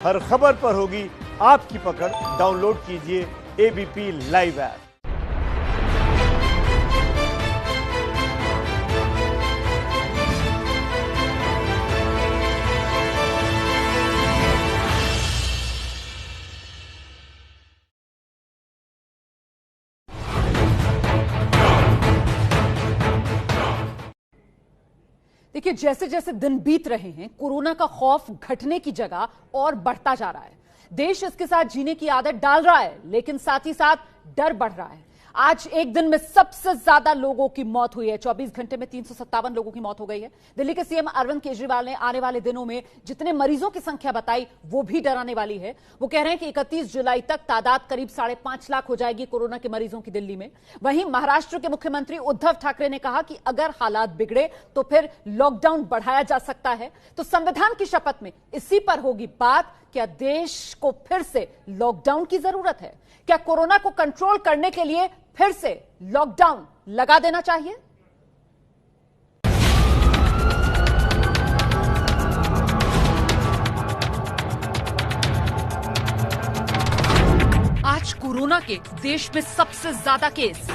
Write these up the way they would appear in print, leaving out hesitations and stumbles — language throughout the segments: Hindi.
हर खबर पर होगी आपकी पकड़। डाउनलोड कीजिए एबीपी लाइव ऐप। देखिए, जैसे जैसे दिन बीत रहे हैं, कोरोना का खौफ घटने की जगह और बढ़ता जा रहा है। देश इसके साथ जीने की आदत डाल रहा है, लेकिन साथ ही साथ डर बढ़ रहा है। आज एक दिन में सबसे ज्यादा लोगों की मौत हुई है। 24 घंटे में 357 लोगों की मौत हो गई है। दिल्ली के सीएम अरविंद केजरीवाल ने आने वाले दिनों में जितने मरीजों की संख्या बताई, वो भी डराने वाली है। वो कह रहे हैं कि 31 जुलाई तक तादाद करीब 5.5 लाख हो जाएगी कोरोना के मरीजों की दिल्ली में। वहीं महाराष्ट्र के मुख्यमंत्री उद्धव ठाकरे ने कहा कि अगर हालात बिगड़े तो फिर लॉकडाउन बढ़ाया जा सकता है। तो संविधान की शपथ में इसी पर होगी बात। क्या देश को फिर से लॉकडाउन की जरूरत है? क्या कोरोना को कंट्रोल करने के लिए फिर से लॉकडाउन लगा देना चाहिए? आज कोरोना के देश में सबसे ज्यादा केस।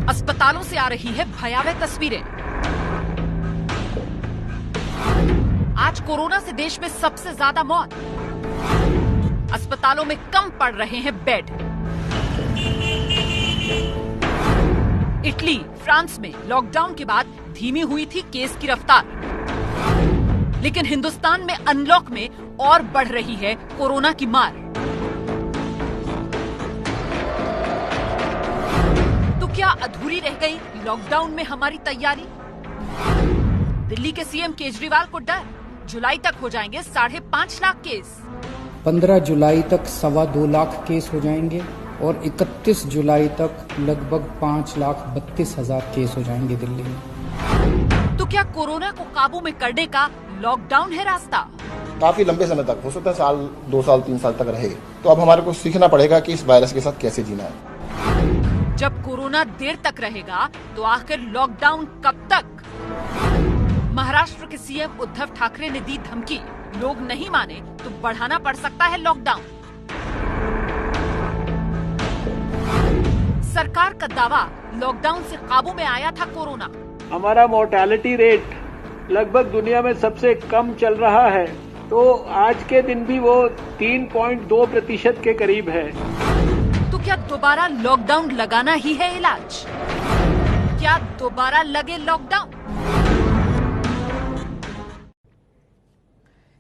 अस्पतालों से आ रही है भयावह तस्वीरें। आज कोरोना से देश में सबसे ज्यादा मौत। अस्पतालों में कम पड़ रहे हैं बेड। इटली, फ्रांस में लॉकडाउन के बाद धीमी हुई थी केस की रफ्तार, लेकिन हिंदुस्तान में अनलॉक में और बढ़ रही है कोरोना की मार। तो क्या अधूरी रह गई लॉकडाउन में हमारी तैयारी? दिल्ली के सीएम केजरीवाल को डर, जुलाई तक हो जाएंगे 5.5 लाख केस। 15 जुलाई तक 2.25 लाख केस हो जाएंगे और 31 जुलाई तक लगभग 5,32,000 केस हो जाएंगे दिल्ली में। तो क्या कोरोना को काबू में करने का लॉकडाउन है रास्ता? काफी लंबे समय तक, हो सकता है साल, 2 साल, 3 साल तक रहे। तो अब हमारे को सीखना पड़ेगा कि इस वायरस के साथ कैसे जीना है। जब कोरोना देर तक रहेगा तो आखिर लॉकडाउन कब तक? महाराष्ट्र के सीएम उद्धव ठाकरे ने दी धमकी, लोग नहीं माने तो बढ़ाना पड़ सकता है लॉकडाउन। सरकार का दावा, लॉकडाउन से काबू में आया था कोरोना। हमारा मोर्टेलिटी रेट लगभग दुनिया में सबसे कम चल रहा है, तो आज के दिन भी वो 3.2% के करीब है। तो क्या दोबारा लॉकडाउन लगाना ही है इलाज? क्या दोबारा लगे लॉकडाउन?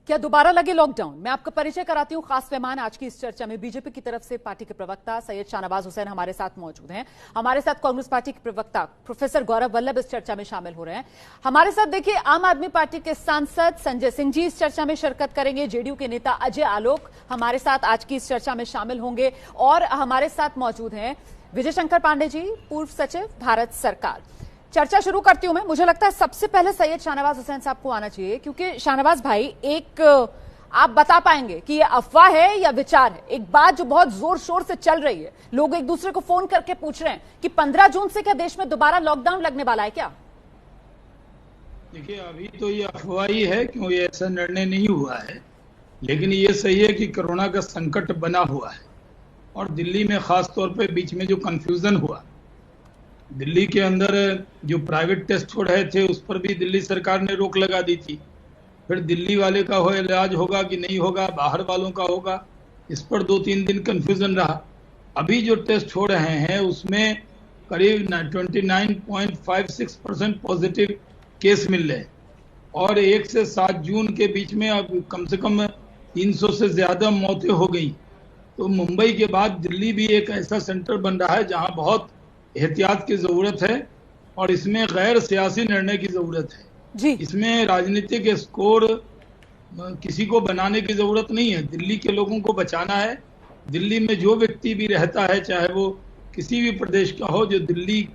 क्या दोबारा लगे लॉकडाउन? मैं आपका परिचय कराती हूँ। खास मेहमान आज की इस चर्चा में बीजेपी की तरफ से पार्टी के प्रवक्ता सैयद शाहनवाज हुसैन हमारे साथ मौजूद हैं। हमारे साथ कांग्रेस पार्टी के प्रवक्ता प्रोफेसर गौरव वल्लभ इस चर्चा में शामिल हो रहे हैं। हमारे साथ देखिए आम आदमी पार्टी के सांसद संजय सिंह जी इस चर्चा में शिरकत करेंगे। जेडीयू के नेता अजय आलोक हमारे साथ आज की इस चर्चा में शामिल होंगे। और हमारे साथ मौजूद हैं विजय शंकर पांडे जी, पूर्व सचिव, भारत सरकार। चर्चा शुरू करती हूं मैं। मुझे लगता है सबसे पहले सैयद शाहनवाज हुसैन साहब को आना चाहिए, क्योंकि शाहनवाज भाई, एक आप बता पाएंगे कि ये अफवाह है या विचार है? एक बात जो बहुत जोर शोर से चल रही है, लोग एक दूसरे को फोन करके पूछ रहे हैं कि 15 जून से क्या देश में दोबारा लॉकडाउन लगने वाला है क्या? देखिए, अभी तो ये अफवाह ही है, क्यों ये ऐसा निर्णय नहीं हुआ है। लेकिन ये सही है कि कोरोना का संकट बना हुआ है, और दिल्ली में खास तौर पे बीच में जो कंफ्यूजन हुआ, दिल्ली के अंदर जो प्राइवेट टेस्ट हो रहे थे उस पर भी दिल्ली सरकार ने रोक लगा दी थी। फिर दिल्ली वाले का इलाज होगा कि नहीं होगा, बाहर वालों का होगा, इस पर 2-3 दिन कंफ्यूजन रहा। अभी जो टेस्ट हो रहे हैं उसमें करीब 29.56% पॉजिटिव केस मिल रहे हैं, और 1 से 7 जून के बीच में अब कम से कम 300 से ज्यादा मौतें हो गई। तो मुंबई के बाद दिल्ली भी एक ऐसा सेंटर बन रहा है जहां बहुत एहतियात की जरूरत है, और इसमें गैर सियासी निर्णय की जरूरत है जी। इसमें राजनीतिक स्कोर किसी को बनाने की जरूरत नहीं है। दिल्ली के लोगों को बचाना है। दिल्ली में जो व्यक्ति भी रहता है, चाहे वो किसी भी प्रदेश का हो, जो दिल्ली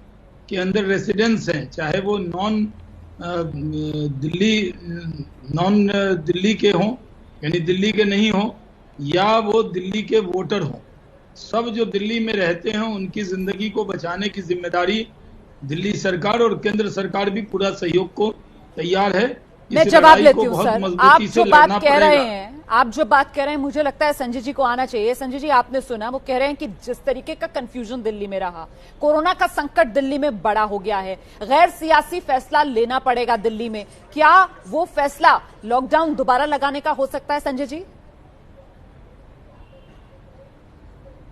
के अंदर रेसिडेंस हैं, चाहे वो नॉन दिल्ली के हों, यानी दिल्ली के नहीं हों, या वो दिल्ली के वोटर हों, सब जो दिल्ली में रहते हैं उनकी जिंदगी को बचाने की जिम्मेदारी दिल्ली सरकार और केंद्र सरकार भी पूरा सहयोग को तैयार है। मैं जवाब लेती हूँ सर, आप जो बात कह रहे हैं मुझे लगता है संजय जी को आना चाहिए। संजय जी, आपने सुना, वो कह रहे हैं कि जिस तरीके का कंफ्यूजन दिल्ली में रहा, कोरोना का संकट दिल्ली में बड़ा हो गया है, गैर सियासी फैसला लेना पड़ेगा दिल्ली में। क्या वो फैसला लॉकडाउन दोबारा लगाने का हो सकता है संजय जी?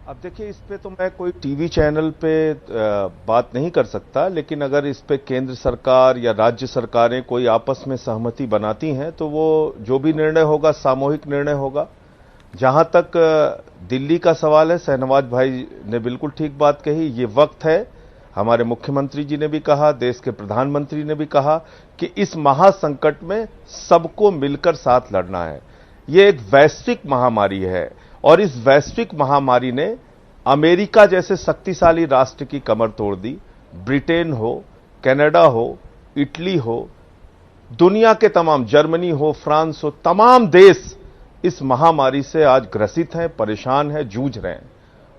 अब देखिए, इस पे तो मैं कोई टीवी चैनल पे बात नहीं कर सकता, लेकिन अगर इस पे केंद्र सरकार या राज्य सरकारें कोई आपस में सहमति बनाती हैं तो वो जो भी निर्णय होगा सामूहिक निर्णय होगा। जहां तक दिल्ली का सवाल है, शहनवाज भाई ने बिल्कुल ठीक बात कही। ये वक्त है, हमारे मुख्यमंत्री जी ने भी कहा, देश के प्रधानमंत्री ने भी कहा कि इस महासंकट में सबको मिलकर साथ लड़ना है। ये एक वैश्विक महामारी है और इस वैश्विक महामारी ने अमेरिका जैसे शक्तिशाली राष्ट्र की कमर तोड़ दी। ब्रिटेन हो, कनाडा हो, इटली हो, दुनिया के तमाम, जर्मनी हो, फ्रांस हो, तमाम देश इस महामारी से आज ग्रसित हैं, परेशान हैं, जूझ रहे हैं।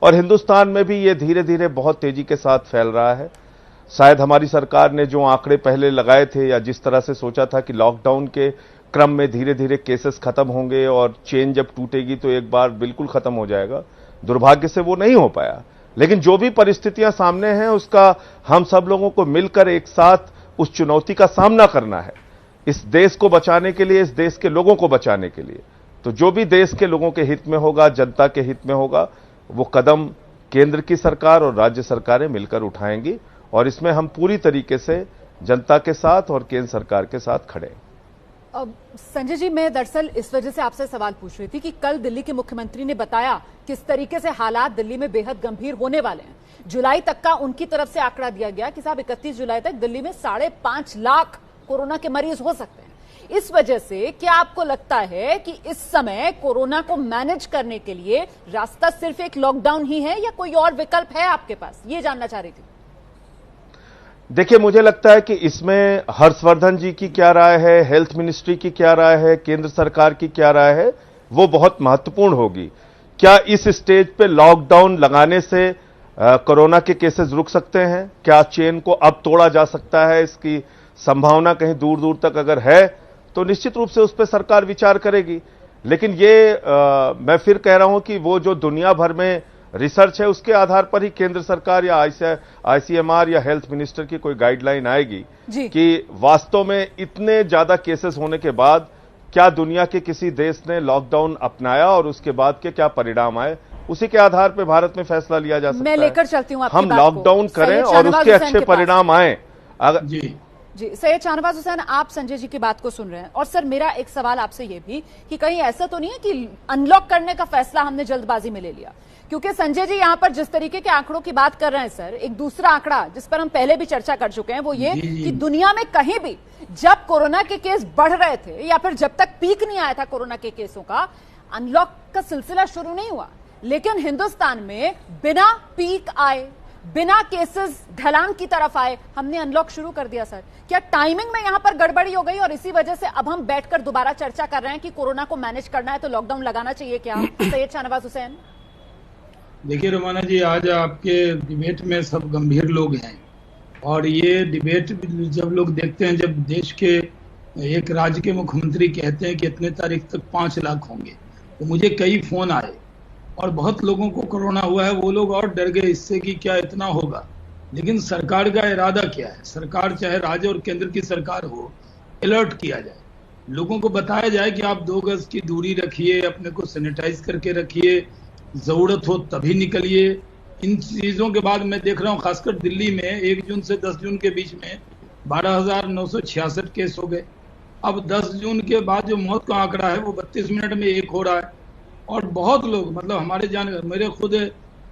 और हिंदुस्तान में भी ये धीरे धीरे बहुत तेजी के साथ फैल रहा है। शायद हमारी सरकार ने जो आंकड़े पहले लगाए थे या जिस तरह से सोचा था कि लॉकडाउन के क्रम में धीरे धीरे केसेस खत्म होंगे और चेन जब टूटेगी तो एक बार बिल्कुल खत्म हो जाएगा, दुर्भाग्य से वो नहीं हो पाया। लेकिन जो भी परिस्थितियां सामने हैं उसका हम सब लोगों को मिलकर एक साथ उस चुनौती का सामना करना है, इस देश को बचाने के लिए, इस देश के लोगों को बचाने के लिए। तो जो भी देश के लोगों के हित में होगा, जनता के हित में होगा, वो कदम केंद्र की सरकार और राज्य सरकारें मिलकर उठाएंगी और इसमें हम पूरी तरीके से जनता के साथ और केंद्र सरकार के साथ खड़े हैं। संजय जी, मैं दरअसल इस वजह से आपसे सवाल पूछ रही थी कि कल दिल्ली के मुख्यमंत्री ने बताया किस तरीके से हालात दिल्ली में बेहद गंभीर होने वाले हैं। जुलाई तक का उनकी तरफ से आंकड़ा दिया गया कि साहब 31 जुलाई तक दिल्ली में 5.5 लाख कोरोना के मरीज हो सकते हैं। इस वजह से क्या आपको लगता है कि इस समय कोरोना को मैनेज करने के लिए रास्ता सिर्फ एक लॉकडाउन ही है या कोई और विकल्प है आपके पास? ये जानना चाह रही थी। देखिए, मुझे लगता है कि इसमें हर्षवर्धन जी की क्या राय है, हेल्थ मिनिस्ट्री की क्या राय है, केंद्र सरकार की क्या राय है, वो बहुत महत्वपूर्ण होगी। क्या इस स्टेज पे लॉकडाउन लगाने से कोरोना के केसेस रुक सकते हैं? क्या चेन को अब तोड़ा जा सकता है? इसकी संभावना कहीं दूर दूर तक अगर है तो निश्चित रूप से उस पर सरकार विचार करेगी। लेकिन ये मैं फिर कह रहा हूं कि वो जो दुनिया भर में रिसर्च है उसके आधार पर ही केंद्र सरकार या आईसीएमआर या हेल्थ मिनिस्टर की कोई गाइडलाइन आएगी कि वास्तव में इतने ज्यादा केसेस होने के बाद क्या दुनिया के किसी देश ने लॉकडाउन अपनाया और उसके बाद के क्या परिणाम आए, उसी के आधार पर भारत में फैसला लिया जा सकता है। मैं लेकर चलती हूं आपकी हम बात लॉकडाउन करें और उसके अच्छे परिणाम आए। अगर जी, सैयद शाहनवाज हुसैन, आप संजय जी की बात को सुन रहे हैं और सर मेरा एक सवाल आपसे ये भी कि कहीं ऐसा तो नहीं है कि अनलॉक करने का फैसला हमने जल्दबाजी में ले लिया? क्योंकि संजय जी यहाँ पर जिस तरीके के आंकड़ों की बात कर रहे हैं सर, एक दूसरा आंकड़ा जिस पर हम पहले भी चर्चा कर चुके हैं वो ये कि दुनिया में कहीं भी जब कोरोना के केस बढ़ रहे थे या फिर जब तक पीक नहीं आया था कोरोना के केसों का, अनलॉक का सिलसिला शुरू नहीं हुआ। लेकिन हिंदुस्तान में बिना पीक आए, बिना केसेस ढलान की तरफ आए, हमने अनलॉक शुरू कर दिया। सर, क्या टाइमिंग में यहां पर गड़बड़ी हो गई और इसी वजह से अब हम बैठकर दोबारा चर्चा कर रहे हैं कि कोरोना को मैनेज करना है तो लॉकडाउन लगाना चाहिए क्या? सैयद शाहनवाज हुसैन। देखिए रोमाना जी, आज आपके डिबेट में सब गंभीर लोग हैं और ये डिबेट जब लोग देखते हैं, जब देश के एक राज्य के मुख्यमंत्री कहते हैं कि इतने तारीख तक 5 लाख होंगे, तो मुझे कई फोन आए और बहुत लोगों को कोरोना हुआ है, वो लोग और डर गए इससे कि क्या इतना होगा। लेकिन सरकार का इरादा क्या है? सरकार चाहे राज्य और केंद्र की सरकार हो, अलर्ट किया जाए, लोगों को बताया जाए कि आप 2 गज की दूरी रखिए, अपने को सैनिटाइज करके रखिए, जरूरत हो तभी निकलिए। इन चीजों के बाद मैं देख रहा हूँ खासकर दिल्ली में 1 जून से 10 जून के बीच में 12,966 केस हो गए। अब 10 जून के बाद जो मौत का आंकड़ा है वो 32 मिनट में 1 हो रहा है और बहुत लोग, मतलब हमारे मेरे खुद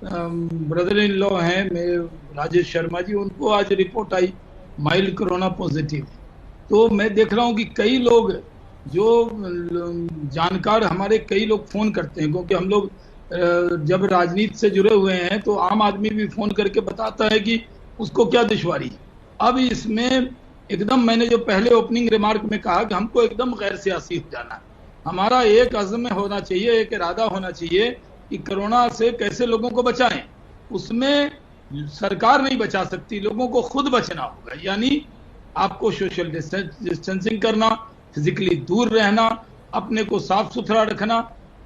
ब्रदर इन लॉ हैं मेरे राजेश शर्मा जी, उनको आज रिपोर्ट आई माइल्ड कोरोना पॉजिटिव। तो मैं देख रहा हूँ कि कई लोग जो जानकार हमारे कई लोग फोन करते हैं, क्योंकि हम लोग जब राजनीति से जुड़े हुए हैं तो आम आदमी भी फोन करके बताता है कि उसको क्या दुश्वारी है। अब इसमें एकदम मैंने जो पहले ओपनिंग रिमार्क में कहा कि हमको एकदम गैर सियासी हो जाना है। हमारा एक अज़्म होना चाहिए, एक इरादा होना चाहिए कि कोरोना से कैसे लोगों को बचाएं। उसमें सरकार नहीं बचा सकती, लोगों को खुद बचना होगा। यानी आपको सोशल डिस्टेंसिंग करना, फिजिकली दूर रहना, अपने को साफ सुथरा रखना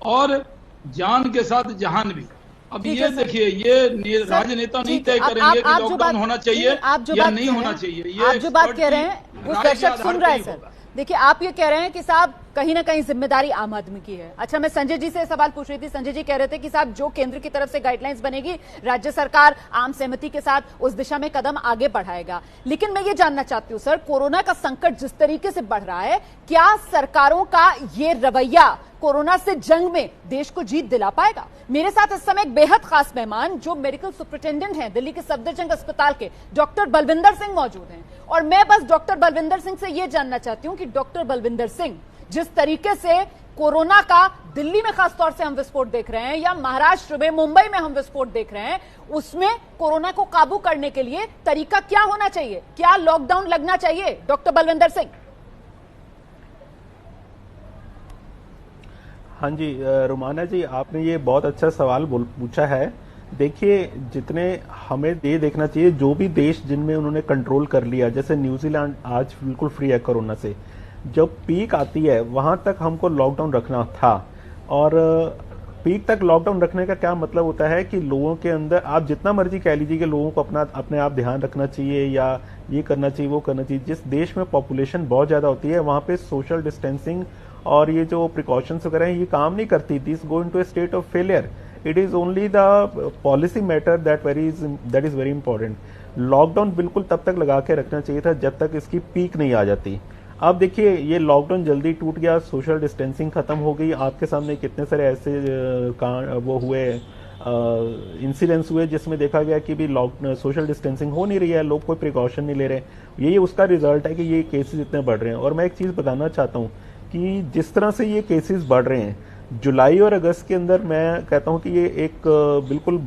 और जान के साथ जहान भी। अब ये देखिए, ये राजनेता नहीं तय करेंगे कि लॉकडाउन होना चाहिए या नहीं होना चाहिए। ये आप जो बात कह रहे हैं वो दर्शक सुन रहा है सर। देखिए, आप ये कह रहे हैं कि साहब कहीं ना कहीं जिम्मेदारी आम आदमी की है। अच्छा, मैं संजय जी से सवाल पूछ रही थी। संजय जी कह रहे थे कि साहब जो केंद्र की तरफ से गाइडलाइंस बनेगी, राज्य सरकार आम सहमति के साथ उस दिशा में कदम आगे बढ़ाएगा। लेकिन मैं ये जानना चाहती हूँ सर, कोरोना का संकट जिस तरीके से बढ़ रहा है, क्या सरकारों का ये रवैया कोरोना से जंग में देश को जीत दिला पाएगा? मेरे साथ इस समय एक बेहद खास मेहमान जो मेडिकल सुपरिटेंडेंट हैं दिल्ली के सफदरजंग अस्पताल के, डॉक्टर बलविंदर सिंह मौजूद हैं। और मैं बस डॉक्टर बलविंदर सिंह से यह जानना चाहती हूं कि डॉक्टर बलविंदर सिंह, जिस तरीके से कोरोना का दिल्ली में खासतौर से हम विस्फोट देख रहे हैं या महाराष्ट्र में, मुंबई में हम विस्फोट देख रहे हैं, उसमें कोरोना को काबू करने के लिए तरीका क्या होना चाहिए? क्या लॉकडाउन लगना चाहिए? डॉक्टर बलविंदर सिंह। हाँ जी, रुमाना जी, आपने ये बहुत अच्छा सवाल पूछा है। देखिए, जितने हमें ये देखना चाहिए, जो भी देश जिनमें उन्होंने कंट्रोल कर लिया, जैसे न्यूजीलैंड आज बिल्कुल फ्री है कोरोना से, जब पीक आती है वहां तक हमको लॉकडाउन रखना था। और पीक तक लॉकडाउन रखने का क्या मतलब होता है कि लोगों के अंदर, आप जितना मर्जी कह लीजिए कि लोगों को अपने आप ध्यान रखना चाहिए या ये करना चाहिए वो करना चाहिए, जिस देश में पॉपुलेशन बहुत ज्यादा होती है वहां पे सोशल डिस्टेंसिंग और ये जो प्रिकॉशंस वगैरह हैं ये काम नहीं करती। This go into a state of failure. It is only the policy matter that is very important. Lockdown बिल्कुल तब तक लगा के रखना चाहिए था जब तक इसकी पीक नहीं आ जाती। अब देखिए, ये लॉकडाउन जल्दी टूट गया, सोशल डिस्टेंसिंग खत्म हो गई। आपके सामने कितने सारे ऐसे वो हुए इंसिडेंट्स हुए जिसमें देखा गया कि भी सोशल डिस्टेंसिंग हो नहीं रही है, लोग कोई प्रिकॉशन नहीं ले रहे। यही उसका रिजल्ट है कि ये केसेस इतने बढ़ रहे हैं। और मैं एक चीज बताना चाहता हूँ कि जिस तरह से ये केसेस बढ़ रहे हैं, जुलाई और अगस्त के अंदर मैं कहता हूं कि ये एक बिल्कुल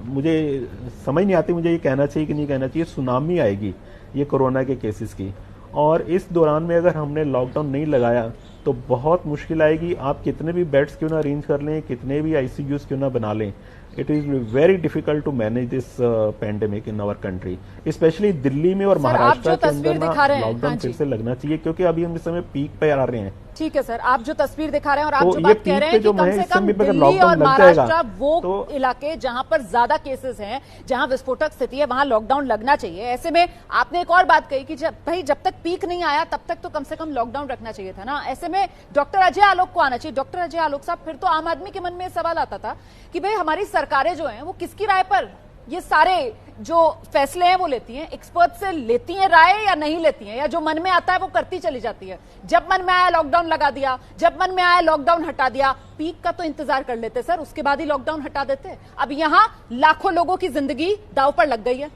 मुझे समझ नहीं आती, मुझे ये कहना चाहिए कि नहीं कहना चाहिए, सुनामी आएगी ये कोरोना के केसेस की। और इस दौरान में अगर हमने लॉकडाउन नहीं लगाया तो बहुत मुश्किल आएगी। आप कितने भी बेड्स क्यों ना अरेंज कर लें, कितने भी आईसीयूज क्यों ना बना लें, it is very difficult to manage this pandemic in our country, specially Delhi में और महाराष्ट्र के अंदर ना लॉकडाउन फिर से लगना चाहिए, क्योंकि अभी हम इस समय पीक पे आ रहे हैं। ठीक है सर, आप जो तस्वीर दिखा रहे हैं और आप जो बात कह रहे हैं कि कम से कम दिल्ली और महाराष्ट्र वो इलाके जहां पर ज्यादा केसेस हैं, जहां विस्फोटक स्थिति है, वहां लॉकडाउन लगना चाहिए। ऐसे में आपने एक और बात कही कि जब तक पीक नहीं आया तब तक तो कम से कम लॉकडाउन रखना चाहिए था ना। ऐसे में डॉक्टर अजय आलोक को आना चाहिए। डॉक्टर अजय आलोक साहब, फिर तो आम आदमी के मन में सवाल आता था कि भाई हमारी सरकारें जो हैं वो किसकी राय पर ये सारे जो फैसले हैं वो लेती हैं? एक्सपर्ट से लेती हैं राय या नहीं लेती हैं, या जो मन में आता है वो करती चली जाती है? जब मन में आया लॉकडाउन लगा दिया, जब मन में आया लॉकडाउन हटा दिया। पीक का तो इंतजार कर लेते सर, उसके बाद ही लॉकडाउन हटा देते। अब यहां लाखों लोगों की जिंदगी दांव पर लग गई है।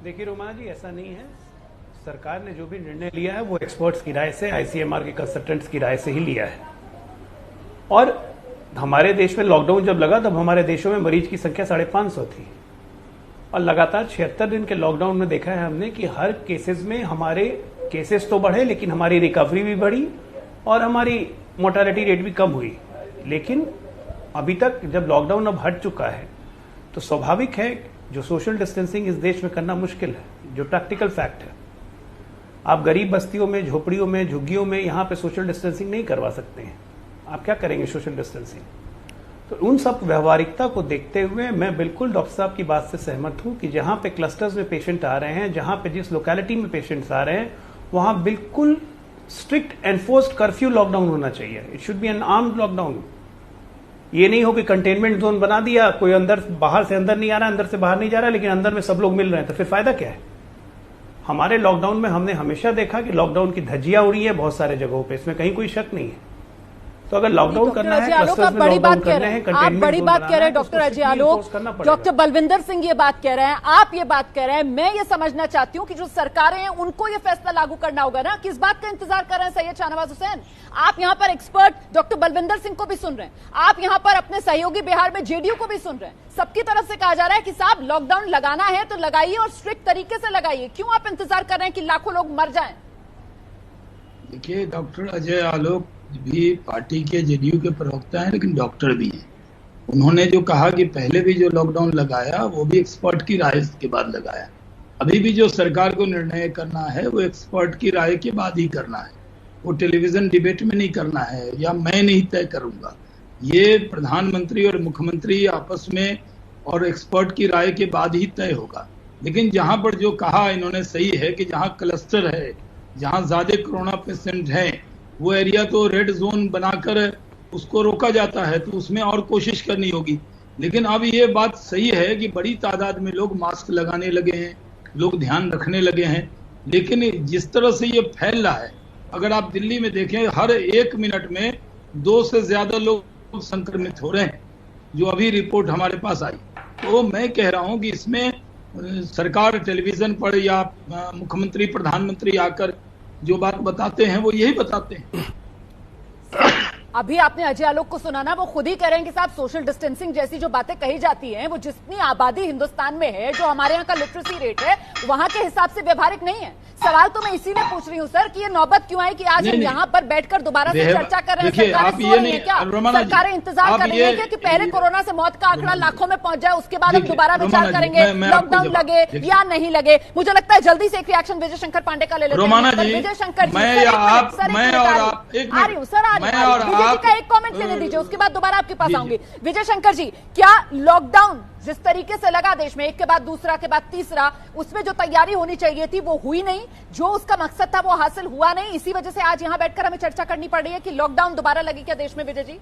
देखिए रोमाना जी, ऐसा नहीं है। सरकार ने जो भी निर्णय लिया है वो एक्सपर्ट्स की राय से, आईसीएमआर के कंसल्टेंट्स की राय से ही लिया है। और हमारे देश में लॉकडाउन जब लगा तब हमारे देशों में मरीज की संख्या 550 थी, और लगातार 76 दिन के लॉकडाउन में देखा है हमने कि हर केसेस में हमारे केसेस तो बढ़े लेकिन हमारी रिकवरी भी बढ़ी और हमारी मोर्टेलिटी रेट भी कम हुई। लेकिन अभी तक जब लॉकडाउन अब हट चुका है तो स्वाभाविक है जो सोशल डिस्टेंसिंग इस देश में करना मुश्किल है, जो प्रैक्टिकल फैक्ट है। आप गरीब बस्तियों में, झोपड़ियों में, झुग्गियों में यहां पे सोशल डिस्टेंसिंग नहीं करवा सकते हैं। आप क्या करेंगे सोशल डिस्टेंसिंग? तो उन सब व्यवहारिकता को देखते हुए मैं बिल्कुल डॉक्टर साहब की बात से सहमत हूं कि जहां पे क्लस्टर्स में पेशेंट आ रहे हैं, जहां पे जिस लोकेलिटी में पेशेंट्स आ रहे हैं, वहां बिल्कुल स्ट्रिक्ट एनफोर्स्ड कर्फ्यू लॉकडाउन होना चाहिए। It should be N armed lockdown. ये नहीं हो कि कंटेनमेंट जोन बना दिया, कोई अंदर बाहर से अंदर नहीं आ रहा, अंदर से बाहर नहीं जा रहा, लेकिन अंदर में सब लोग मिल रहे हैं, तो फिर फायदा क्या है? हमारे लॉकडाउन में हमने हमेशा देखा कि लॉकडाउन की धज्जियां उड़ी है बहुत सारे जगहों पे, इसमें कहीं कोई शक नहीं है। तो अगर लॉकडाउन करना है, क्लस्टर्स में लॉकडाउन करना है, आप बड़ी बात कह रहे हैं डॉक्टर अजय आलोक, डॉक्टर बलविंदर सिंह ये बात कह रहे हैं, आप ये बात कह रहे हैं। मैं ये समझना चाहती हूं कि जो सरकारें हैं उनको ये फैसला लागू करना होगा ना। किस बात का इंतजार कर रहे हैं सैयद शाहनवाज हुसैन? आप यहां पर एक्सपर्ट डॉक्टर बलविंदर सिंह को भी सुन रहे हैं, आप यहां पर अपने सहयोगी बिहार में जेडीयू को भी सुन रहे हैं। सबकी तरफ से कहा जा रहा है कि साहब लॉकडाउन लगाना है तो लगाइए और स्ट्रिक्ट तरीके से लगाइए। क्यों आप इंतजार कर रहे हैं कि लाखों लोग मर जाएं? देखिए, डॉक्टर अजय आलोक भी पार्टी के जेडीयू के प्रवक्ता हैं लेकिन डॉक्टर भी हैं। उन्होंने जो कहा कि पहले भी जो लॉकडाउन लगाया वो भी एक्सपर्ट की राय के बाद लगाया, अभी भी जो सरकार को निर्णय करना है वो एक्सपर्ट की राय के बाद ही करना है, वो टेलीविजन डिबेट में नहीं करना है या मैं नहीं तय करूंगा। ये प्रधानमंत्री और मुख्यमंत्री आपस में और एक्सपर्ट की राय के बाद ही तय होगा। लेकिन जहां पर जो कहा इन्होंने सही है कि जहां क्लस्टर है, जहां ज्यादा कोरोना पेशेंट हैं, वो एरिया तो रेड जोन बनाकर उसको रोका जाता है, तो उसमें और कोशिश करनी होगी। लेकिन अब ये बात सही है कि बड़ी तादाद में लोग मास्क लगाने लगे हैं, लोग ध्यान रखने लगे हैं, लेकिन जिस तरह से ये फैल रहा है, अगर आप दिल्ली में देखें हर 1 मिनट में 2 से ज्यादा लोग संक्रमित हो रहे हैं, जो अभी रिपोर्ट हमारे पास आई। तो मैं कह रहा हूं कि इसमें सरकार टेलीविजन पर या मुख्यमंत्री प्रधानमंत्री आकर जो बात बताते हैं वो यही बताते हैं। अभी आपने अजय आलोक को सुना ना, वो खुद ही कह रहे हैं कि साहब सोशल डिस्टेंसिंग जैसी जो बातें कही जाती हैं वो जितनी आबादी हिंदुस्तान में है, जो हमारे यहाँ का लिटरेसी रेट है, वहां के हिसाब से व्यवहारिक नहीं है। सवाल तो मैं इसीलिए पूछ रही हूँ सर कि ये नौबत क्यों आई कि आज हम यहाँ पर बैठकर दोबारा से चर्चा कर रहे हैं। सरकारें इंतजार कर रही है कि पहले कोरोना से मौत का आंकड़ा लाखों में पहुंच जाए, उसके बाद हम दोबारा विचार करेंगे लॉकडाउन लगे या नहीं लगे। मुझे लगता है जल्दी से एक रिएक्शन विजय शंकर पांडे का ले लेते हैं। विजय शंकर जी, आ रही हूँ सर, विजय जी का एक कमेंट लेने दीजिए, उसके बाद दोबारा आपके पास आऊंगी। विजय शंकर जी, क्या लॉकडाउन जिस तरीके से लगा देश में, एक के बाद दूसरा के बाद तीसरा, उसमें जो तैयारी होनी चाहिए थी वो हुई नहीं, जो उसका मकसद था वो हासिल हुआ नहीं, इसी वजह से आज यहां बैठकर हमें चर्चा करनी पड़ रही है कि लॉकडाउन दोबारा लगी क्या देश में? विजय जी,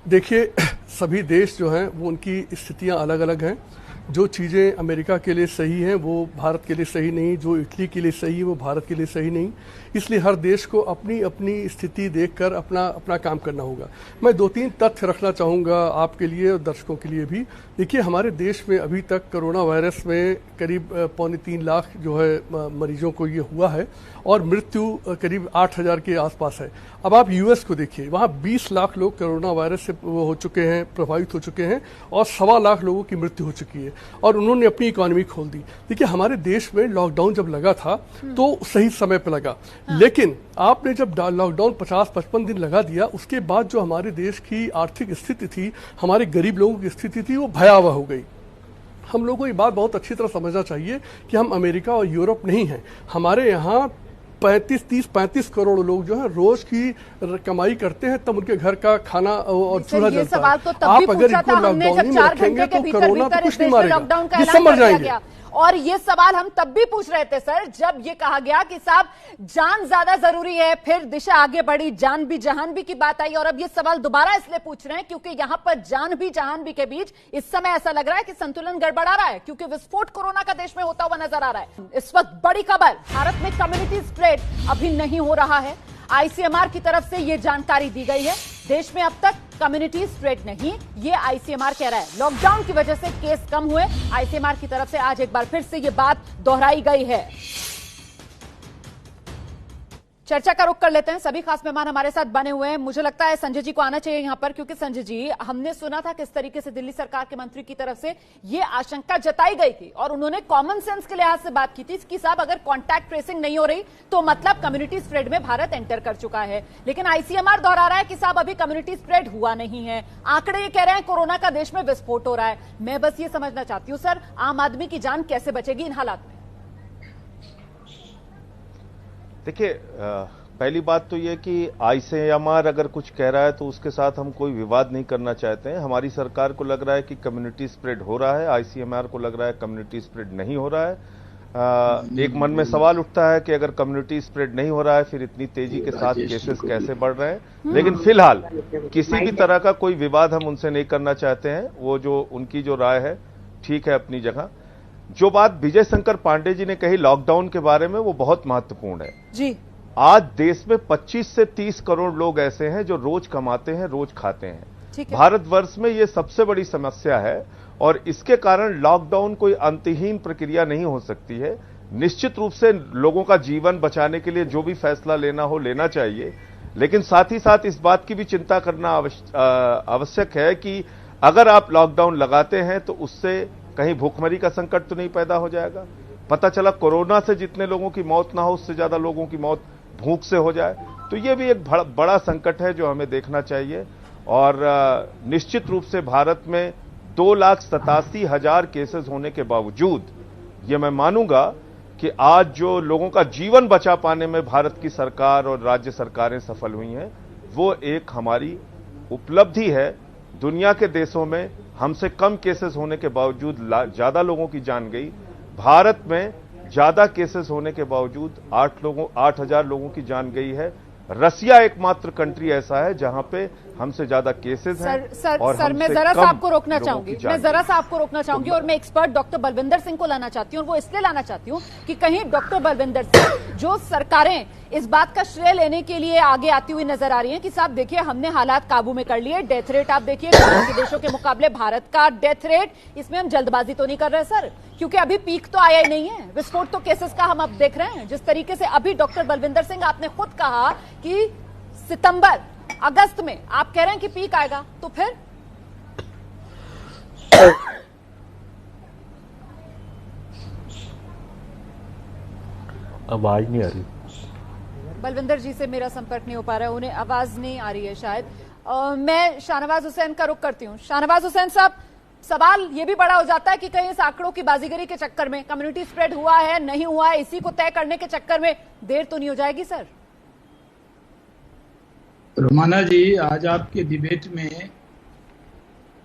देखिए, सभी देश जो हैं वो उनकी स्थितियां अलग अलग हैं। जो चीज़ें अमेरिका के लिए सही हैं वो भारत के लिए सही नहीं, जो इटली के लिए सही है वो भारत के लिए सही नहीं। इसलिए हर देश को अपनी अपनी स्थिति देखकर अपना अपना काम करना होगा। मैं 2-3 तथ्य रखना चाहूँगा आपके लिए और दर्शकों के लिए भी। देखिए, हमारे देश में अभी तक कोरोना वायरस में करीब 2.25 लाख जो है मरीजों को ये हुआ है और मृत्यु करीब 8,000 के आसपास है। अब आप यूएस को देखिए, वहाँ 20 लाख लोग कोरोना वायरस से हो चुके हैं, प्रभावित हो चुके हैं और 1.25 लाख लोगों की मृत्यु हो चुकी है और उन्होंने अपनी इकोनॉमी खोल दी। देखिए, हमारे देश में लॉकडाउन जब लगा था तो सही समय पर लगा, लेकिन आपने जब लॉकडाउन 50-55 दिन लगा दिया, उसके बाद जो हमारे देश की आर्थिक स्थिति थी, हमारे गरीब लोगों की स्थिति थी, वो भयावह हो गई। हम लोगों को ये बात बहुत अच्छी तरह समझना चाहिए कि हम अमेरिका और यूरोप नहीं हैं। हमारे यहाँ 30-35 करोड़ लोग जो है रोज की कमाई करते हैं, तब उनके घर का खाना और चूल्हा जलता है। आप अगर इनको लॉकडाउन में रखेंगे तो कोरोना तो कुछ नहीं मारेगा, ये समझ जाएंगे। और ये सवाल हम तब भी पूछ रहे थे सर, जब ये कहा गया कि साहब जान ज्यादा जरूरी है, फिर दिशा आगे बढ़ी, जान भी जहान भी की बात आई, और अब ये सवाल दोबारा इसलिए पूछ रहे हैं क्योंकि यहां पर जान भी जहान भी के बीच इस समय ऐसा लग रहा है कि संतुलन गड़बड़ा रहा है, क्योंकि विस्फोट कोरोना का देश में होता हुआ नजर आ रहा है। इस वक्त बड़ी खबर, भारत में कम्युनिटी स्प्रेड अभी नहीं हो रहा है। आईसीएमआर की तरफ से यह जानकारी दी गई है, देश में अब तक कम्युनिटी स्प्रेड नहीं, ये आईसीएमआर कह रहा है। लॉकडाउन की वजह से केस कम हुए, आईसीएमआर की तरफ से आज एक बार फिर से ये बात दोहराई गई है। चर्चा का रुख कर लेते हैं, सभी खास मेहमान हमारे साथ बने हुए हैं। मुझे लगता है संजय जी को आना चाहिए यहां पर, क्योंकि संजय जी, हमने सुना था किस तरीके से दिल्ली सरकार के मंत्री की तरफ से ये आशंका जताई गई थी और उन्होंने कॉमन सेंस के लिहाज से बात की थी कि साहब अगर कॉन्टैक्ट ट्रेसिंग नहीं हो रही तो मतलब कम्युनिटी स्प्रेड में भारत एंटर कर चुका है। लेकिन आईसीएमआर दोहरा रहा है कि साहब अभी कम्युनिटी स्प्रेड हुआ नहीं है, आंकड़े ये कह रहे हैं कोरोना का देश में विस्फोट हो रहा है। मैं बस ये समझना चाहती हूँ सर, आम आदमी की जान कैसे बचेगी इन हालात में? देखिए, पहली बात तो यह कि आईसीएमआर अगर कुछ कह रहा है तो उसके साथ हम कोई विवाद नहीं करना चाहते हैं। हमारी सरकार को लग रहा है कि कम्युनिटी स्प्रेड हो रहा है, आईसीएमआर को लग रहा है कम्युनिटी स्प्रेड नहीं हो रहा है। एक मन में सवाल उठता है कि अगर कम्युनिटी स्प्रेड नहीं हो रहा है फिर इतनी तेजी के साथ केसेस कैसे बढ़ रहे हैं। लेकिन फिलहाल किसी भी तरह का कोई विवाद हम उनसे नहीं करना चाहते हैं। वो जो उनकी जो राय है ठीक है अपनी जगह। जो बात विजय शंकर पांडे जी ने कही लॉकडाउन के बारे में, वो बहुत महत्वपूर्ण है जी। आज देश में 25 से 30 करोड़ लोग ऐसे हैं जो रोज कमाते हैं, रोज खाते हैं। भारतवर्ष में ये सबसे बड़ी समस्या है और इसके कारण लॉकडाउन कोई अंतहीन प्रक्रिया नहीं हो सकती है। निश्चित रूप से लोगों का जीवन बचाने के लिए जो भी फैसला लेना हो लेना चाहिए, लेकिन साथ ही साथ इस बात की भी चिंता करना आवश्यक है कि अगर आप लॉकडाउन लगाते हैं तो उससे कहीं भूखमरी का संकट तो नहीं पैदा हो जाएगा, पता चला कोरोना से जितने लोगों की मौत ना हो, उससे ज्यादा लोगों की मौत भूख से हो जाए। तो ये भी एक बड़ा संकट है जो हमें देखना चाहिए। और निश्चित रूप से भारत में 2,87,000 केसेस होने के बावजूद ये मैं मानूंगा कि आज जो लोगों का जीवन बचा पाने में भारत की सरकार और राज्य सरकारें सफल हुई हैं, वो एक हमारी उपलब्धि है। दुनिया के देशों में हमसे कम केसेस होने के बावजूद ज्यादा लोगों की जान गई। भारत में ज्यादा केसेस होने के बावजूद 8,000 लोगों की जान गई है। रसिया एकमात्र कंट्री ऐसा है जहां पे हमसे ज्यादा केसेस हैं। सर मैं जरा सा आपको रोकना चाहूंगी और मैं एक्सपर्ट डॉक्टर बलविंदर सिंह को लाना चाहती हूँ। और वो इसलिए लाना चाहती हूँ कि कहीं डॉक्टर बलविंदर सिंह, जो सरकारें इस बात का श्रेय लेने के लिए आगे आती हुई नजर आ रही हैं कि साहब देखिए हमने हालात काबू में कर लिए, डेथ रेट आप देखिए बाकी देशों के मुकाबले भारत का डेथ रेट, इसमें हम जल्दबाजी तो नहीं कर रहे सर, क्योंकि अभी पीक तो आया ही नहीं है, विस्फोट तो केसेस का हम अब देख रहे हैं। जिस तरीके से अभी डॉक्टर बलविंदर सिंह आपने खुद कहा कि सितंबर अगस्त में आप कह रहे हैं कि पीक आएगा, तो फिर आवाज नहीं आ रही। बलविंदर जी से मेरा संपर्क नहीं हो पा रहा है, उन्हें आवाज नहीं आ रही है शायद। मैं शाहनवाज हुसैन का रुख करती हूँ। शाहनवाज हुसैन साहब, सवाल ये भी बड़ा हो जाता है कि कहीं इस आंकड़ों की बाजीगरी के चक्कर में कम्युनिटी स्प्रेड हुआ है नहीं हुआ है, इसी को तय करने के चक्कर में देर तो नहीं हो जाएगी सर? रोमाना जी, आज आपके डिबेट में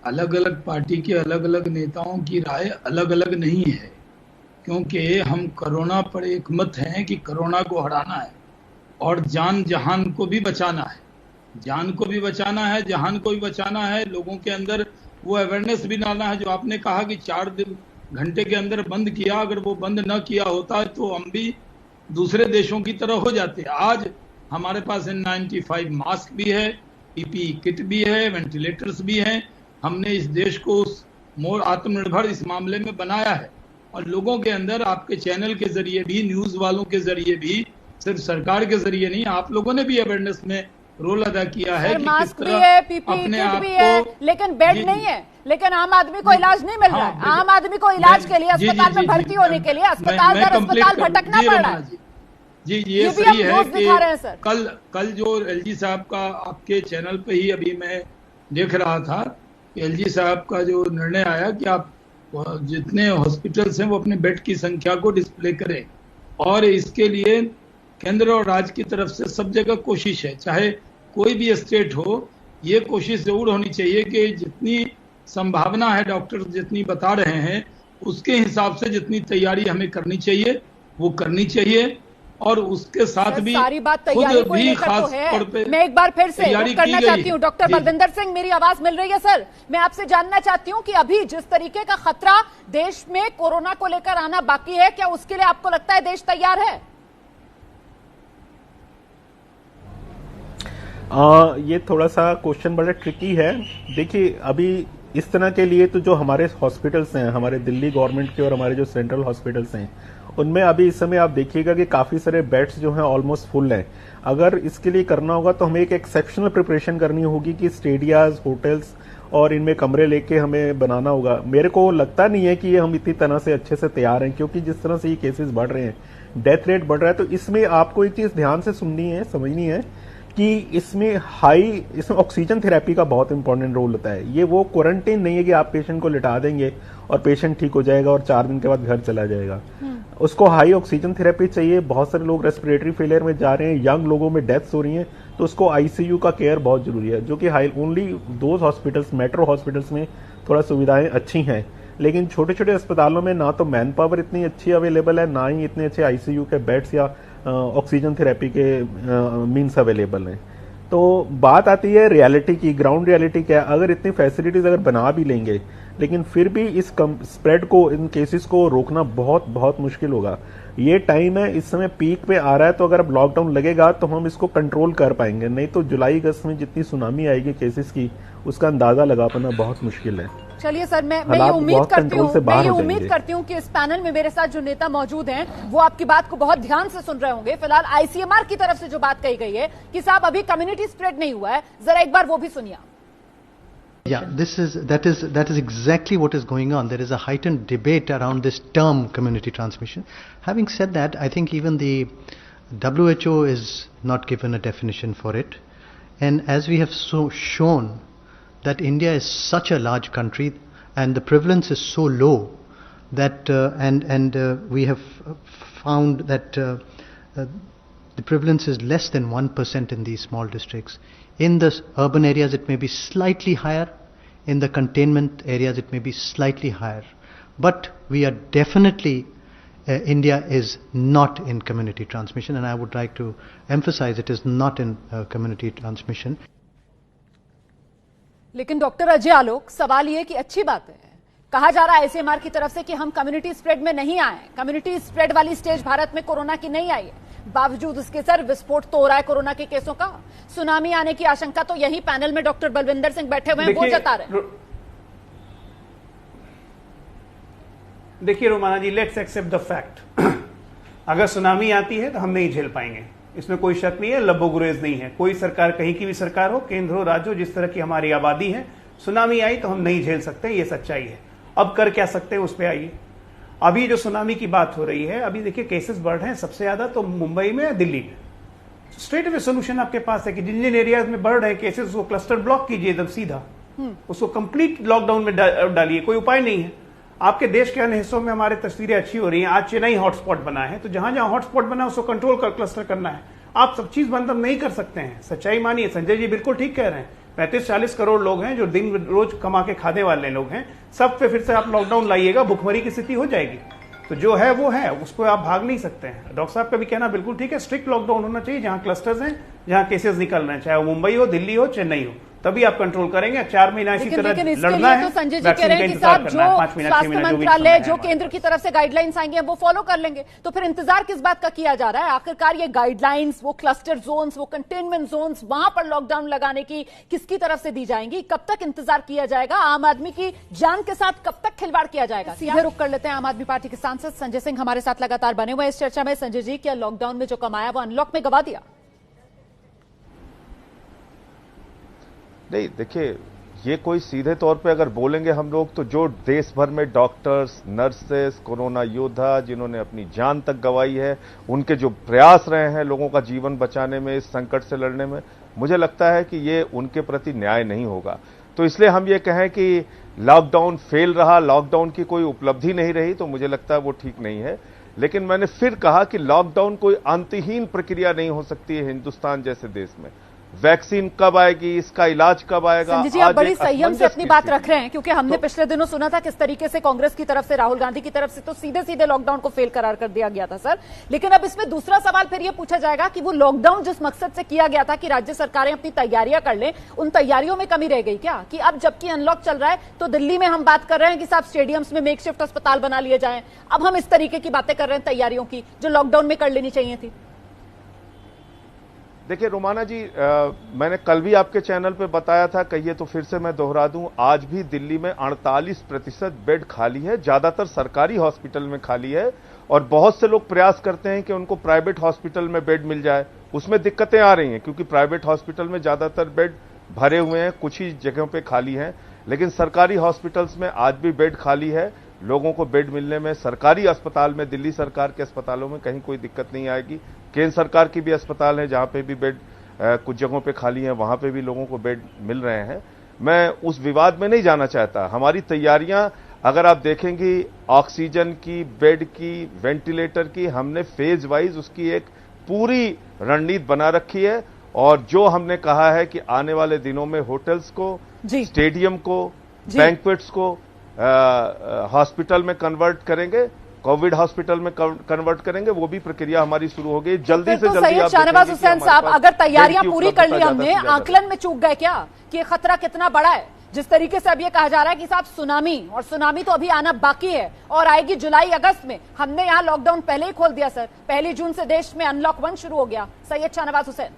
अलग अलग पार्टी के अलग अलग नेताओं की राय अलग अलग नहीं है, क्योंकि हम कोरोना पर एक मत हैं कि कोरोना को हराना है और जान जहान को भी बचाना है। जान को भी बचाना है, जहान को भी बचाना है। लोगों के अंदर वो अवेयरनेस भी लाना है। जो आपने कहा कि 4 घंटे के अंदर बंद किया, अगर वो बंद न किया होता तो हम भी दूसरे देशों की तरह हो जाते। आज हमारे पास N95 मास्क भी है, PPE किट भी है, वेंटिलेटर्स भी हैं। हमने इस देश को मोर आत्मनिर्भर इस मामले में बनाया है। और लोगों के अंदर आपके चैनल के जरिए भी, न्यूज वालों के जरिए भी, सिर्फ सरकार के जरिए नहीं, आप लोगों ने भी अवेयरनेस में रोल अदा किया है कि किस तरह अपने आप को, लेकिन बेड नहीं है, लेकिन आम आदमी को इलाज नहीं मिल रहा है। आम आदमी को इलाज के लिए अस्पताल में भर्ती होने के लिए अस्पताल दर अस्पताल भटकना पड़ रहा है। जी, ये सही है कि कल जो LG साहब का आपके चैनल पे ही अभी मैं देख रहा था कि LG साहब का जो निर्णय आया कि आप जितने हॉस्पिटल्स हैं वो अपने बेड की संख्या को डिस्प्ले करें, और इसके लिए केंद्र और राज्य की तरफ से सब जगह कोशिश है, चाहे कोई भी स्टेट हो, ये कोशिश जरूर होनी चाहिए कि जितनी संभावना है डॉक्टर जितनी बता रहे हैं उसके हिसाब से जितनी तैयारी हमें करनी चाहिए वो करनी चाहिए। और उसके साथ भी सारी बात तैयारी को लेकर तो है। मैं एक बार फिर से करना चाहती हूँ डॉक्टर बलविंदर सिंह, मेरी आवाज मिल रही है सर? मैं आपसे जानना चाहती हूँ कि अभी जिस तरीके का खतरा देश में कोरोना को लेकर आना बाकी है, क्या उसके लिए आपको लगता है देश तैयार है? ये थोड़ा सा क्वेश्चन बड़ा ट्रिकी है। देखिए, अभी इस तरह के लिए तो जो हमारे हॉस्पिटल्स हैं, हमारे दिल्ली गवर्नमेंट के और हमारे जो सेंट्रल हॉस्पिटल्स हैं, उनमें अभी इस समय आप देखिएगा कि काफी सारे बेड्स जो हैं ऑलमोस्ट फुल हैं। अगर इसके लिए करना होगा तो हमें एक एक्सेप्शनल प्रिपरेशन करनी होगी कि स्टेडियाज, होटल्स और इनमें कमरे लेके हमें बनाना होगा। मेरे को लगता नहीं है कि ये हम इतनी तरह से अच्छे से तैयार हैं, क्योंकि जिस तरह से ये केसेस बढ़ रहे हैं, डेथ रेट बढ़ रहा है, तो इसमें आपको एक चीज ध्यान से सुननी है, समझनी है कि इसमें ऑक्सीजन थेरेपी का बहुत इंपॉर्टेंट रोल होता है। ये वो क्वारंटाइन नहीं है कि आप पेशेंट को लिटा देंगे और पेशेंट ठीक हो जाएगा और 4 दिन के बाद घर चला जाएगा। उसको हाई ऑक्सीजन थेरेपी चाहिए। बहुत सारे लोग रेस्पिरेटरी फेलियर में जा रहे हैं, यंग लोगों में डेथ्स हो रही हैं, तो उसको ICU का केयर बहुत जरूरी है, जो कि ओनली 2 हॉस्पिटल्स, मेट्रो हॉस्पिटल्स में थोड़ा सुविधाएं अच्छी हैं, लेकिन छोटे छोटे अस्पतालों में ना तो मैन पावर इतनी अच्छी अवेलेबल है, ना ही इतने अच्छे ICU के बेड्स या ऑक्सीजन थेरेपी के मीन्स अवेलेबल हैं। तो बात आती है रियलिटी की, ग्राउंड रियलिटी क्या है। अगर इतनी फैसिलिटीज अगर बना भी लेंगे, लेकिन फिर भी इस स्प्रेड को, इन केसेस को रोकना बहुत बहुत मुश्किल होगा। ये टाइम है, इस समय पीक पे आ रहा है, तो अगर अब लॉकडाउन लगेगा तो हम इसको कंट्रोल कर पाएंगे, नहीं तो जुलाई अगस्त में जितनी सुनामी आएगी केसेस की, उसका अंदाजा लगा पाना बहुत मुश्किल है। चलिए सर, मैं ये उम्मीद करती हूँ कि इस पैनल में मेरे साथ जो नेता मौजूद हैं वो आपकी बात को बहुत ध्यान से सुन रहे होंगे। फिलहाल ICMR की तरफ से जो बात कही गई है कि साहब अभी कम्युनिटी स्प्रेड नहीं हुआ है, जरा एक बार वो भी सुनिए। Yeah, that is exactly what is going on. There is a heightened debate around this term community transmission. Having said that, I think even the WHO is not given a definition for it. And as we have shown that India is such a large country and the prevalence is so low that we have found that the prevalence is less than 1% in these small districts. In the urban areas it may be slightly higher, in the containment areas it may be slightly higher. But we are definitely, India is not in community transmission, and I would like to emphasize it is not in community transmission. लेकिन डॉक्टर अजय आलोक, सवाल ये कि अच्छी बात है, कहा जा रहा है आईसीएमआर की तरफ से कि हम कम्युनिटी स्प्रेड में नहीं आए, कम्युनिटी स्प्रेड वाली स्टेज भारत में कोरोना की नहीं आई है, बावजूद उसके सर विस्फोट तो हो रहा है कोरोना के केसों का। सुनामी आने की आशंका तो यही पैनल में डॉक्टर बलविंदर सिंह बैठे हुए हैं वो जता रहे। देखिए रोमाना जी, लेट्स एक्सेप्ट द फैक्ट, अगर सुनामी आती है तो हम नहीं झेल पाएंगे, इसमें कोई शक नहीं है, लब्बो-गुरेज नहीं है। कोई सरकार, कहीं की भी सरकार हो, केंद्र हो, राज्य हो, जिस तरह की हमारी आबादी है, सुनामी आई तो हम नहीं झेल सकते, ये सच्चाई है। अब कर क्या सकते हैं उस पर आइए। अभी जो सुनामी की बात हो रही है, अभी देखिए केसेस बढ़ रहे हैं सबसे ज्यादा तो मुंबई में या दिल्ली में। स्ट्रेट वे सोल्यूशन आपके पास है कि जिन जिन एरियाज में बढ़ रहे हैं केसेस उसको क्लस्टर ब्लॉक कीजिए एकदम सीधा, उसको कंप्लीट लॉकडाउन में डालिए, कोई उपाय नहीं है। आपके देश के अन्य हिस्सों में हमारे तस्वीरें अच्छी हो रही हैं, आज चेन्नई हॉटस्पॉट बना है, तो जहां जहां हॉटस्पॉट बना उसको कंट्रोल कर क्लस्टर करना है। आप सब चीज बंद नहीं कर सकते हैं, सच्चाई मानिए। संजय जी बिल्कुल ठीक कह रहे हैं, 35-40 करोड़ लोग हैं जो दिन रोज कमा के खाने वाले लोग हैं, सब पे फिर से आप लॉकडाउन लाइएगा, भुखमरी की स्थिति हो जाएगी। तो जो है वो है, उसको आप भाग नहीं सकते हैं। डॉक्टर साहब का भी कहना बिल्कुल ठीक है, स्ट्रिक्ट लॉकडाउन होना चाहिए जहां क्लस्टर्स हैं, जहां केसेस निकल रहे हैं, चाहे वो मुंबई हो, दिल्ली हो, चेन्नई हो, तभी आप कंट्रोल करेंगे। 4 महीना इसी तरह लड़ना है। तो संजय जी कह रहे हैं कि साहब जो स्वास्थ्य मंत्रालय, जो केंद्र की तरफ से गाइडलाइंस आएंगे वो फॉलो कर लेंगे, तो फिर इंतजार किस बात का किया जा रहा है? आखिरकार ये गाइडलाइंस, वो क्लस्टर जोन्स, वो कंटेनमेंट जोन्स, वहां पर लॉकडाउन लगाने की किसकी तरफ से दी जाएंगी? कब तक इंतजार किया जाएगा? आम आदमी की जान के साथ कब तक खिलवाड़ किया जाएगा? सीधे रुक कर लेते हैं। आम आदमी पार्टी के सांसद संजय सिंह हमारे साथ लगातार बने हुए इस चर्चा में। संजय जी, क्या लॉकडाउन में जो कमाया वो अनलॉक में गवा दिया? नहीं, देखिए, ये कोई सीधे तौर पे अगर बोलेंगे हम लोग तो जो देश भर में डॉक्टर्स, नर्सेस, कोरोना योद्धा जिन्होंने अपनी जान तक गंवाई है, उनके जो प्रयास रहे हैं लोगों का जीवन बचाने में, इस संकट से लड़ने में, मुझे लगता है कि ये उनके प्रति न्याय नहीं होगा। तो इसलिए हम ये कहें कि लॉकडाउन फेल रहा, लॉकडाउन की कोई उपलब्धि नहीं रही, तो मुझे लगता है वो ठीक नहीं है। लेकिन मैंने फिर कहा कि लॉकडाउन कोई अंतहीन प्रक्रिया नहीं हो सकती है हिंदुस्तान जैसे देश में। वैक्सीन कब आएगी, इसका इलाज कब आएगा? संजय जी, आप बड़ी संयम से अपनी बात रख रहे हैं, क्योंकि हमने पिछले दिनों सुना था किस तरीके से कांग्रेस की तरफ से, राहुल गांधी की तरफ से तो सीधे सीधे लॉकडाउन को फेल करार कर दिया गया था सर। लेकिन अब इसमें दूसरा सवाल फिर ये पूछा जाएगा कि वो लॉकडाउन जिस मकसद से किया गया था कि राज्य सरकारें अपनी तैयारियां कर लें, उन तैयारियों में कमी रह गई क्या? कि अब जबकि अनलॉक चल रहा है तो दिल्ली में हम बात कर रहे हैं कि साहब स्टेडियम्स में मेकशिफ्ट अस्पताल बना लिए जाएं, अब हम इस तरीके की बातें कर रहे हैं तैयारियों की जो लॉकडाउन में कर लेनी चाहिए थी। देखिए रोमाना जी, मैंने कल भी आपके चैनल पे बताया था, कहिए तो फिर से मैं दोहरा दूं, आज भी दिल्ली में 48% बेड खाली है, ज्यादातर सरकारी हॉस्पिटल में खाली है, और बहुत से लोग प्रयास करते हैं कि उनको प्राइवेट हॉस्पिटल में बेड मिल जाए। उसमें दिक्कतें आ रही हैं क्योंकि प्राइवेट हॉस्पिटल में ज्यादातर बेड भरे हुए हैं, कुछ ही जगहों पे खाली हैं, लेकिन सरकारी हॉस्पिटल्स में आज भी बेड खाली है। लोगों को बेड मिलने में सरकारी अस्पताल में, दिल्ली सरकार के अस्पतालों में कहीं कोई दिक्कत नहीं आएगी। केंद्र सरकार की भी अस्पताल है जहां पे भी बेड कुछ जगहों पे खाली है, वहां पे भी लोगों को बेड मिल रहे हैं। मैं उस विवाद में नहीं जाना चाहता। हमारी तैयारियां अगर आप देखेंगी, ऑक्सीजन की, बेड की, वेंटिलेटर की, हमने फेज वाइज उसकी एक पूरी रणनीति बना रखी है। और जो हमने कहा है कि आने वाले दिनों में होटल्स को, स्टेडियम को, बैंक्वेट्स को हॉस्पिटल में कन्वर्ट करेंगे, कोविड हॉस्पिटल में कन्वर्ट करेंगे, वो भी प्रक्रिया हमारी शुरू हो गई जल्दी से जल्दी। सैयद शाहनवाज हुसैन साहब, अगर तैयारियां पूरी कर ली हमने, आकलन में चूक गए क्या कि खतरा कितना बड़ा है? जिस तरीके से अब ये कहा जा रहा है कि साहब सुनामी, और सुनामी तो अभी आना बाकी है और आएगी जुलाई अगस्त में। हमने यहाँ लॉकडाउन पहले ही खोल दिया सर, 1 जून से देश में अनलॉक 1 शुरू हो गया। सैयद शाहनवाज हुसैन,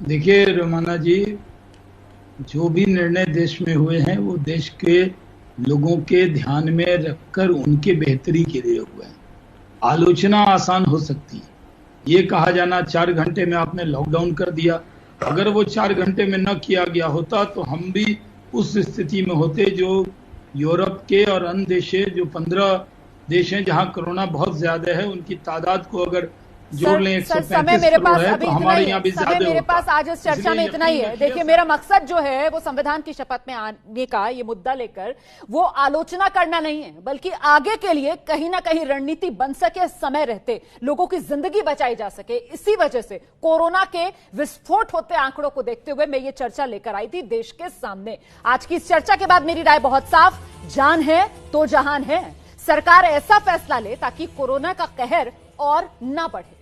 देखिए रोमाना जी, जो भी निर्णय देश में हुए हैं वो देश के लोगों के ध्यान में रखकर उनके बेहतरी के लिए हुए हैं। आलोचना आसान हो सकती है, ये कहा जाना 4 घंटे में आपने लॉकडाउन कर दिया, अगर वो 4 घंटे में न किया गया होता तो हम भी उस स्थिति में होते जो यूरोप के और अन्य देश जो 15 देश हैं जहां कोरोना बहुत ज्यादा है, उनकी तादाद को अगर जोड़ लें 135 करोड़ है, तो हमारे यहाँ भी ज्यादा मेरे पास आज इस चर्चा में इतना ही है। देखिए, मेरा मकसद जो है वो संविधान की शपथ में आने का ये मुद्दा लेकर वो आलोचना करना नहीं है, बल्कि आगे के लिए कहीं ना कहीं रणनीति बन सके, समय रहते लोगों की जिंदगी बचाई जा सके। इसी वजह से कोरोना के विस्फोट होते आंकड़ों को देखते हुए मैं ये चर्चा लेकर आई थी देश के सामने। आज की इस चर्चा के बाद मेरी राय बहुत साफ, जान है तो जहान है। सरकार ऐसा फैसला ले ताकि कोरोना का कहर और ना बढ़े।